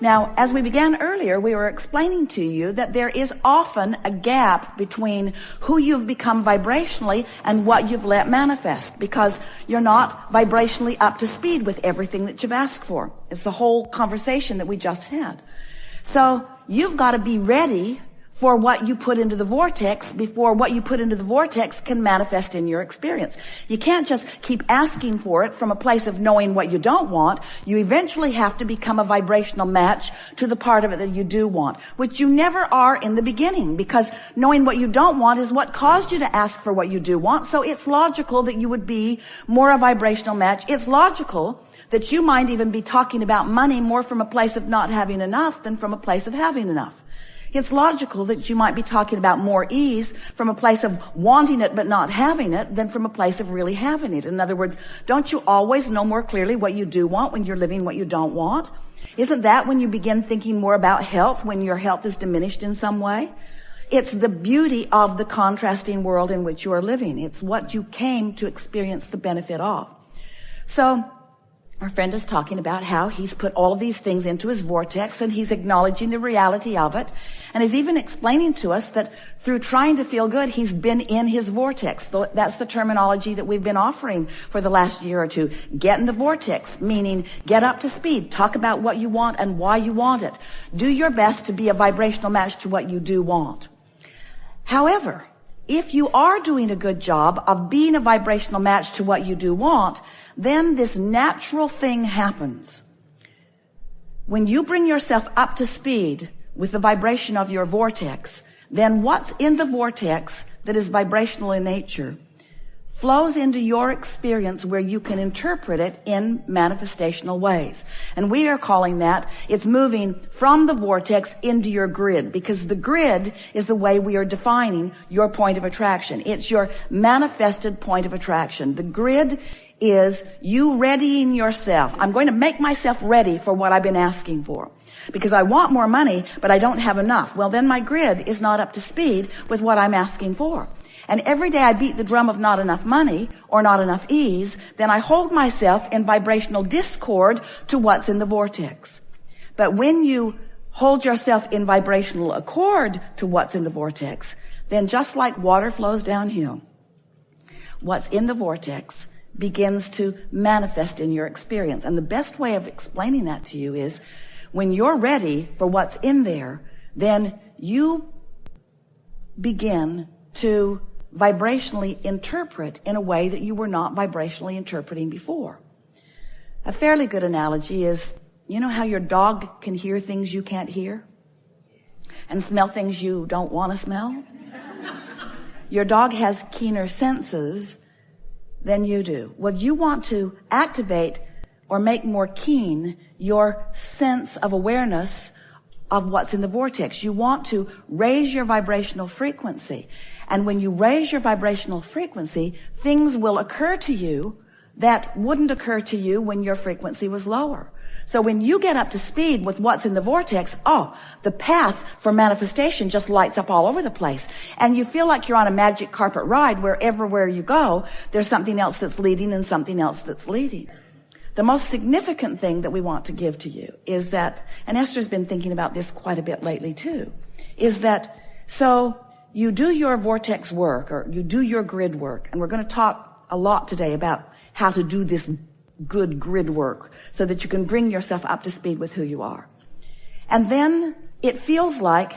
Now, as we began earlier, we were explaining to you that there is often a gap between who you've become vibrationally and what you've let manifest, because you're not vibrationally up to speed with everything that you've asked for. It's the whole conversation that we just had. So you've got to be ready for what you put into the vortex before what you put into the vortex can manifest in your experience. You can't just keep asking for it from a place of knowing what you don't want. You eventually have to become a vibrational match to the part of it that you do want, which you never are in the beginning, because knowing what you don't want is what caused you to ask for what you do want. So it's logical that you would be more a vibrational match. It's logical that you might even be talking about money more from a place of not having enough than from a place of having enough. It's logical that you might be talking about more ease from a place of wanting it but not having it than from a place of really having it. In other words, don't you always know more clearly what you do want when you're living what you don't want? Isn't that when you begin thinking more about health, when your health is diminished in some way? It's the beauty of the contrasting world in which you are living. It's what you came to experience the benefit of. So our friend is talking about how he's put all of these things into his vortex, and he's acknowledging the reality of it. And he's even explaining to us that through trying to feel good, he's been in his vortex. That's the terminology that we've been offering for the last year or two. Get in the vortex, meaning get up to speed. Talk about what you want and why you want it. Do your best to be a vibrational match to what you do want. However, if you are doing a good job of being a vibrational match to what you do want, then this natural thing happens. When you bring yourself up to speed with the vibration of your vortex, then what's in the vortex that is vibrational in nature flows into your experience where you can interpret it in manifestational ways. And we are calling that, it's moving from the vortex into your grid, because the grid is the way we are defining your point of attraction. It's your manifested point of attraction. The grid is you readying yourself. I'm going to make myself ready for what I've been asking for, because I want more money, but I don't have enough. Well, then my grid is not up to speed with what I'm asking for. And every day I beat the drum of not enough money or not enough ease, then I hold myself in vibrational discord to what's in the vortex. But when you hold yourself in vibrational accord to what's in the vortex, then just like water flows downhill, what's in the vortex begins to manifest in your experience. And the best way of explaining that to you is when you're ready for what's in there, then you begin to vibrationally interpret in a way that you were not vibrationally interpreting before. A fairly good analogy is, you know how your dog can hear things you can't hear and smell things you don't want to smell? Your dog has keener senses than you do. Well, you want to activate or make more keen your sense of awareness of what's in the vortex. You want to raise your vibrational frequency. And when you raise your vibrational frequency, things will occur to you that wouldn't occur to you when your frequency was lower. So when you get up to speed with what's in the vortex, the path for manifestation just lights up all over the place. And you feel like you're on a magic carpet ride where everywhere you go, there's something else that's leading and something else that's leading. The most significant thing that we want to give to you is that, and Esther's been thinking about this quite a bit lately too, is that so you do your vortex work or you do your grid work, and we're going to talk a lot today about how to do this good grid work so that you can bring yourself up to speed with who you are. And then it feels like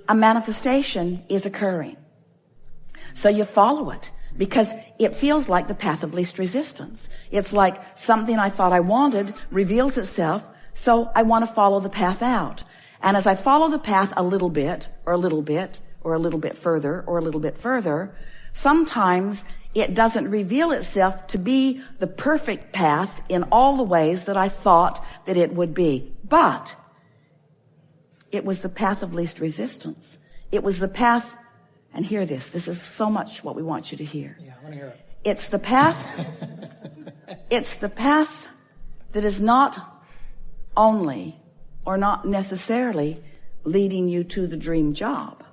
a manifestation is occurring. So you follow it because it feels like the path of least resistance. It's like something I thought I wanted reveals itself, so I want to follow the path out. And as I follow the path a little bit, or a little bit, or a little bit further, or a little bit further, sometimes it doesn't reveal itself to be the perfect path in all the ways that I thought that it would be. But it was the path of least resistance. It was the path, and hear this is so much what we want you to hear. Yeah, I want to hear it. It's the path that is not only or not necessarily leading you to the dream job,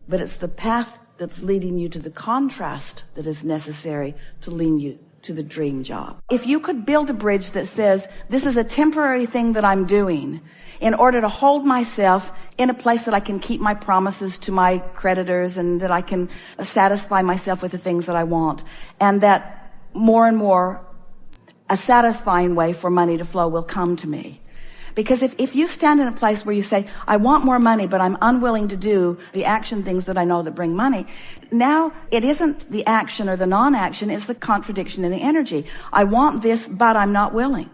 but it's the path that's leading you to the contrast that is necessary to lead you to the dream job. If you could build a bridge that says, this is a temporary thing that I'm doing, in order to hold myself in a place that I can keep my promises to my creditors and that I can satisfy myself with the things that I want. And that more and more a satisfying way for money to flow will come to me. Because if you stand in a place where you say, I want more money, but I'm unwilling to do the action things that I know that bring money, now it isn't the action or the non-action, it's the contradiction in the energy. I want this, but I'm not willing.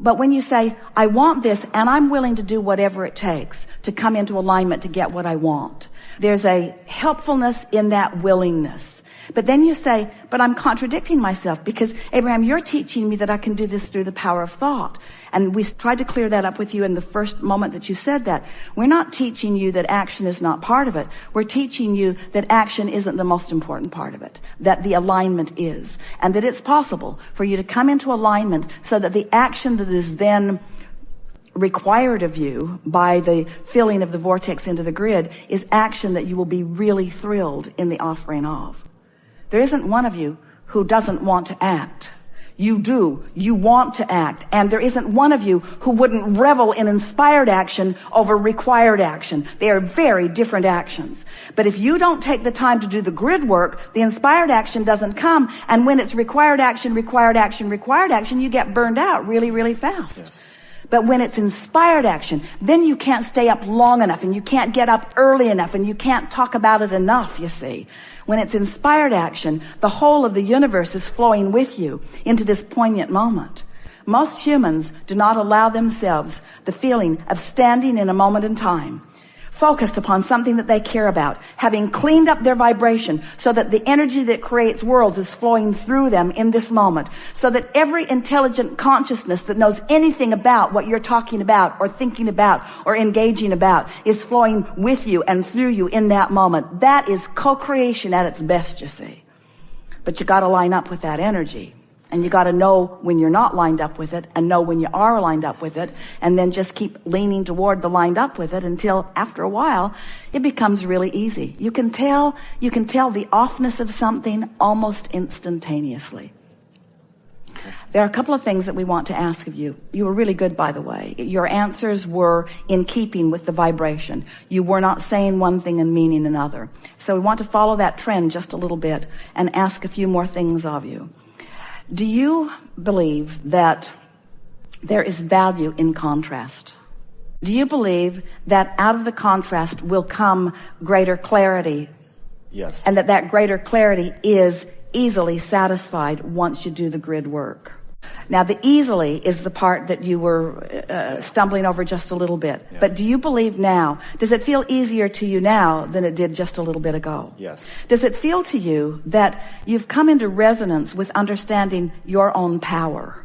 But when you say, I want this, and I'm willing to do whatever it takes to come into alignment to get what I want, there's a helpfulness in that willingness. But then you say, but I'm contradicting myself because, Abraham, you're teaching me that I can do this through the power of thought. And we tried to clear that up with you in the first moment that you said that. We're not teaching you that action is not part of it. We're teaching you that action isn't the most important part of it, that the alignment is, and that it's possible for you to come into alignment so that the action that is then required of you by the filling of the vortex into the grid is action that you will be really thrilled in the offering of. There isn't one of you who doesn't want to act. You do. You want to act. And there isn't one of you who wouldn't revel in inspired action over required action. They are very different actions. But if you don't take the time to do the grid work, the inspired action doesn't come. And when it's required action, you get burned out really, really fast. Yes. But when it's inspired action, then you can't stay up long enough and you can't get up early enough and you can't talk about it enough, you see. When it's inspired action, the whole of the universe is flowing with you into this poignant moment. Most humans do not allow themselves the feeling of standing in a moment in time, focused upon something that they care about, having cleaned up their vibration so that the energy that creates worlds is flowing through them in this moment, so that every intelligent consciousness that knows anything about what you're talking about or thinking about or engaging about is flowing with you and through you in that moment. That is co-creation at its best, you see. But you got to line up with that energy. And you got to know when you're not lined up with it and know when you are lined up with it, and then just keep leaning toward the lined up with it until after a while it becomes really easy. You can tell the offness of something almost instantaneously. There are a couple of things that we want to ask of you. You were really good, by the way. Your answers were in keeping with the vibration. You were not saying one thing and meaning another. So we want to follow that trend just a little bit and ask a few more things of you. Do you believe that there is value in contrast? Do you believe that out of the contrast will come greater clarity? Yes. And that greater clarity is easily satisfied once you do the grid work? Now, the easily is the part that you were stumbling over just a little bit. Yeah. But do you believe now, does it feel easier to you now than it did just a little bit ago? Yes. Does it feel to you that you've come into resonance with understanding your own power?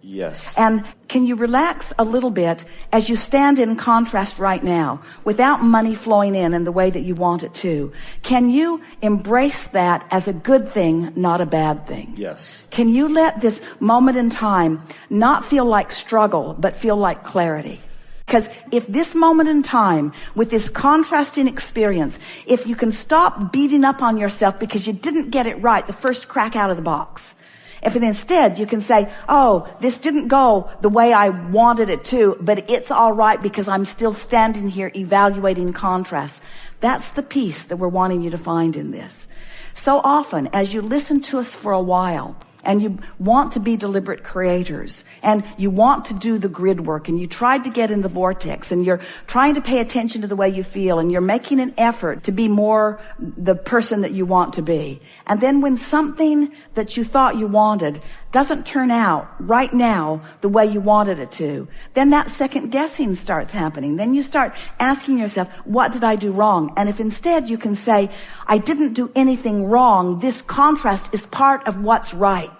Yes. And can you relax a little bit as you stand in contrast right now without money flowing in the way that you want it to? Can you embrace that as a good thing, not a bad thing? Yes. Can you let this moment in time not feel like struggle, but feel like clarity? Because if this moment in time, with this contrasting experience, if you can stop beating up on yourself because you didn't get it right the first crack out of the box, if instead you can say, oh, this didn't go the way I wanted it to, but it's all right because I'm still standing here evaluating contrast. That's the peace that we're wanting you to find in this. So often, as you listen to us for a while, and you want to be deliberate creators, and you want to do the grid work, and you tried to get in the vortex, and you're trying to pay attention to the way you feel, and you're making an effort to be more the person that you want to be. And then when something that you thought you wanted doesn't turn out right now the way you wanted it to, then that second guessing starts happening. Then you start asking yourself, what did I do wrong? And if instead you can say, I didn't do anything wrong, this contrast is part of what's right.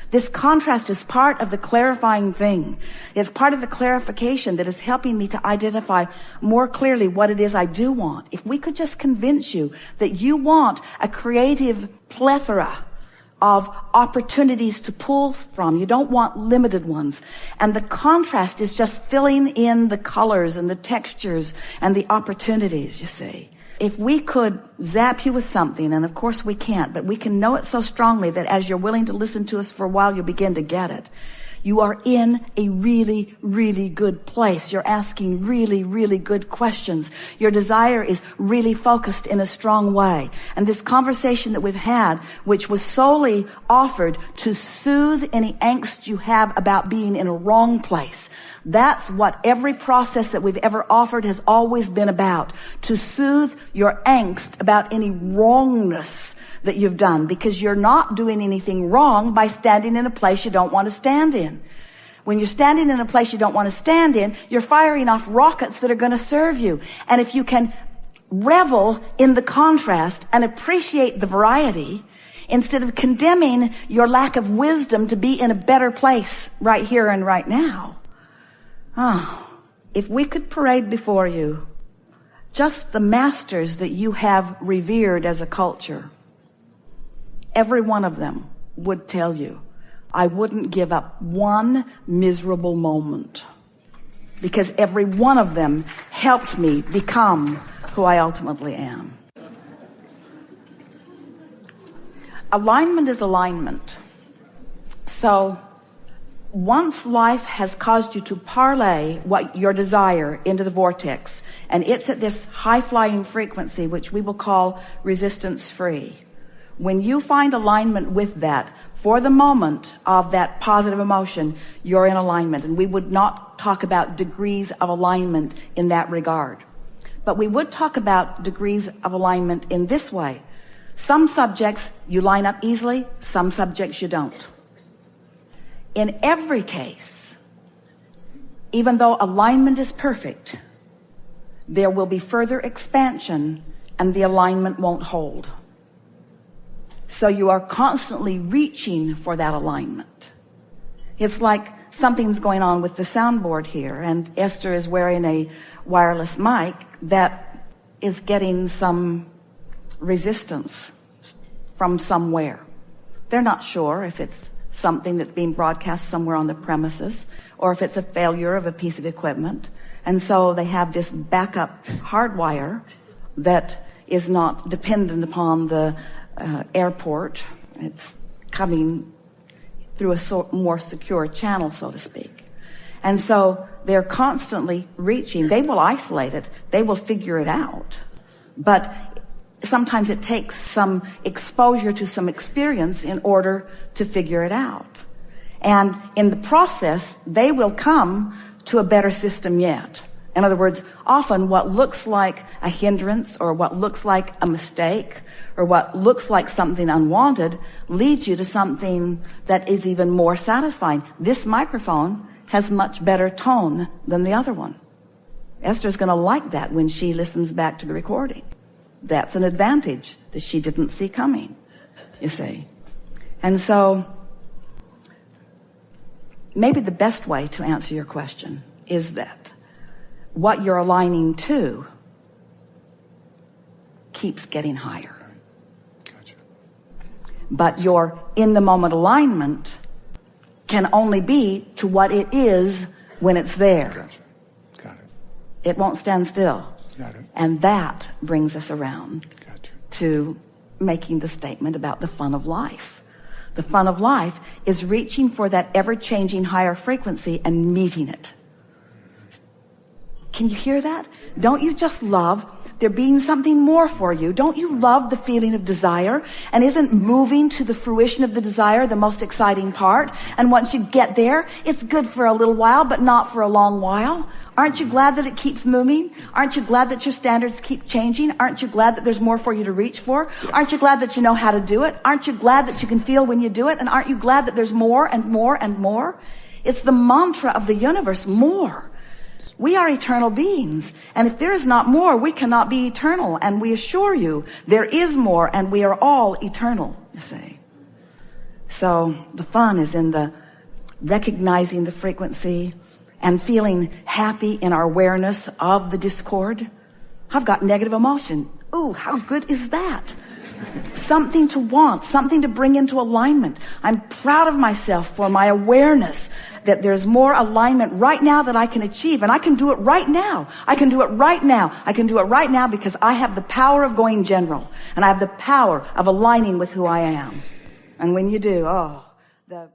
This contrast is part of the clarifying thing. It's part of the clarification that is helping me to identify more clearly what it is I do want. If we could just convince you that you want a creative plethora of opportunities to pull from. You don't want limited ones. And the contrast is just filling in the colors and the textures and the opportunities, you see. If we could zap you with something, and of course we can't, but we can know it so strongly that as you're willing to listen to us for a while, you'll begin to get it. You are in a really, really good place. You're asking really, really good questions. Your desire is really focused in a strong way. And this conversation that we've had, which was solely offered to soothe any angst you have about being in a wrong place, that's what every process that we've ever offered has always been about. To soothe your angst about any wrongness that you've done, because you're not doing anything wrong by standing in a place you don't want to stand in. When you're standing in a place you don't want to stand in, you're firing off rockets that are going to serve you. And if you can revel in the contrast and appreciate the variety, instead of condemning your lack of wisdom to be in a better place right here and right now, if we could parade before you just the masters that you have revered as a culture, every one of them would tell you, I wouldn't give up one miserable moment, because every one of them helped me become who I ultimately am. Alignment is alignment. So once life has caused you to parlay what your desire into the vortex, and it's at this high-flying frequency, which we will call resistance-free, when you find alignment with that, for the moment of that positive emotion, you're in alignment. And we would not talk about degrees of alignment in that regard. But we would talk about degrees of alignment in this way. Some subjects you line up easily, some subjects you don't. In every case, even though alignment is perfect, there will be further expansion and the alignment won't hold. So you are constantly reaching for that alignment. It's like something's going on with the soundboard here, and Esther is wearing a wireless mic that is getting some resistance from somewhere. They're not sure if it's something that's being broadcast somewhere on the premises or if it's a failure of a piece of equipment. And so they have this backup hardwire that is not dependent upon the airport. It's coming through a more secure channel, so to speak. And so they're constantly reaching. They will isolate it. They will figure it out. But sometimes it takes some exposure to some experience in order to figure it out. And in the process, they will come to a better system yet. In other words, often what looks like a hindrance or what looks like a mistake or what looks like something unwanted leads you to something that is even more satisfying. This microphone has much better tone than the other one. Esther's going to like that when she listens back to the recording. That's an advantage that she didn't see coming, you see. And so maybe the best way to answer your question is that what you're aligning to keeps getting higher. Gotcha. But your in-the-moment alignment can only be to what it is when it's there. Gotcha. Got it. It won't stand still. Got it. And that brings us around Gotcha. to making the statement about the fun of life. The fun of life is reaching for that ever-changing higher frequency and meeting it. Can you hear that? Don't you just love there being something more for you? Don't you love the feeling of desire? And isn't moving to the fruition of the desire the most exciting part? And once you get there, it's good for a little while, but not for a long while. Aren't you glad that it keeps moving? Aren't you glad that your standards keep changing? Aren't you glad that there's more for you to reach for? Yes. Aren't you glad that you know how to do it? Aren't you glad that you can feel when you do it? And aren't you glad that there's more and more and more? It's the mantra of the universe, more. We are eternal beings, and if there is not more, we cannot be eternal. And we assure you, there is more, and we are all eternal, you see. So the fun is in the recognizing the frequency and feeling happy in our awareness of the discord. I've got negative emotion. Ooh, how good is that? Something to want, something to bring into alignment. I'm proud of myself for my awareness that there's more alignment right now that I can achieve, and I can do it right now. I can do it right now. I can do it right now because I have the power of going general, and I have the power of aligning with who I am. And when you do, the